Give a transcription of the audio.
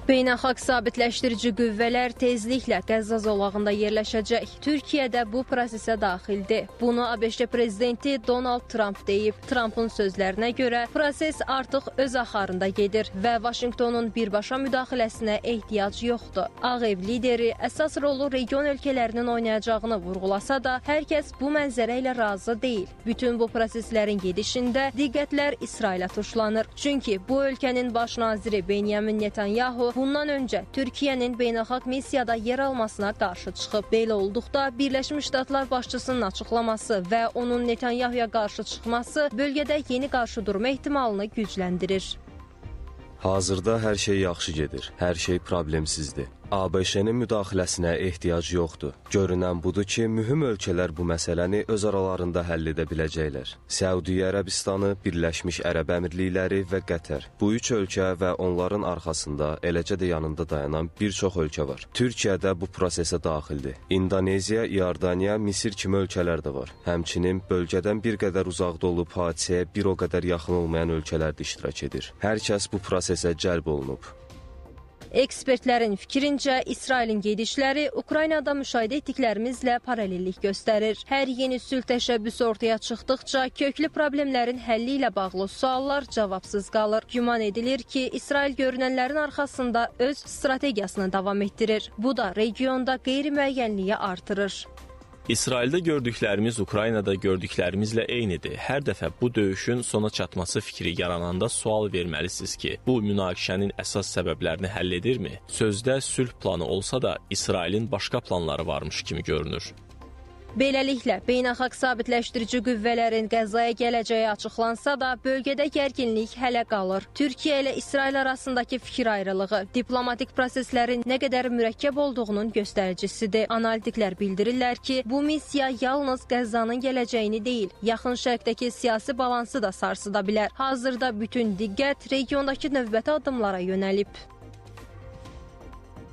Beynəlxalq sabitləşdirici qüvvələr tezliklə Qəzza zolağında yerləşəcək. Türkiyə də bu prosesə daxildir. Bunu ABŞ prezidenti Donald Trump deyib. Trumpın sözlərinə görə proses artıq öz axarında gedir və Vaşinqtonun birbaşa müdaxiləsinə ehtiyac yoxdur. Ağ Ev lideri əsas rolu region ölkələrinin oynayacağını vurğulasa da, hər kəs bu mənzərə ilə razı deyil. Bütün bu proseslərin gedişində diqqətlər İsrailə tuşlanır. Çünki bu ölkənin baş naziri Benyamin Netanyahu bundan öncə Türkiyənin beynəlxalq missiyada yer almasına qarşı çıxıb. Belə olduqda Birləşmiş Ştatlar başçısının açıqlaması və onun Netanyahuya qarşı çıxması bölgədə yeni qarşıdurma ehtimalını gücləndirir. Hazırda hər şey yaxşı gedir, hər şey problemsizdir. ABŞ-nin müdaxiləsinə ehtiyac yoxdur. Görünən budur ki, mühüm ölkələr bu məsələni öz aralarında həll edə biləcəklər. Səudiyyə Ərəbistanı, Birləşmiş Ərəb Əmirlikləri və Qətər. Bu üç ölkə və onların arxasında, eləcə də yanında dayanan bir çox ölkə var. Türkiyə də bu prosesə daxildir. İndoneziya, İordaniya, Misir kimi ölkələr də var. Həmçinin bölgədən bir qədər uzaqda olub hadisəyə bir o qədər yaxın olmayan ölkələr də iştirak edir. Hər kəs bu prosesə cəlb olunub. Ekspertlərin fikrincə, İsrailin gedişləri Ukraynada müşahidə etdiklərimizlə paralellik göstərir. Hər yeni sülh təşəbbüsü ortaya çıxdıqca köklü problemlərin həlli ilə bağlı suallar cavabsız qalır. Güman edilir ki, İsrail görünənlərin arxasında öz strategiyasını davam etdirir. Bu da regionda qeyri-müəyyənliyi artırır. İsraildə gördüklərimiz Ukraynada gördüklərimizlə eynidir. Hər dəfə bu döyüşün sona çatması fikri yarananda sual verməlisiniz ki, bu münaqişənin əsas səbəblərini həll edirmi? Sözdə sülh planı olsa da, İsrailin başqa planları varmış kimi görünür. Beləliklə, beynəlxalq sabitləşdirici qüvvələrin Qəzzaya gələcəyi açıqlansa da, bölgədə gərginlik hələ qalır. Türkiyə ilə İsrail arasındakı fikir ayrılığı diplomatik proseslərin nə qədər mürəkkəb olduğunun göstəricisidir. Analitiklər bildirirlər ki, bu missiya yalnız Qəzzanın gələcəyini deyil, yaxın şərqdəki siyasi balansı da sarsıda bilər. Hazırda bütün diqqət regiondakı növbəti addımlara yönəlib.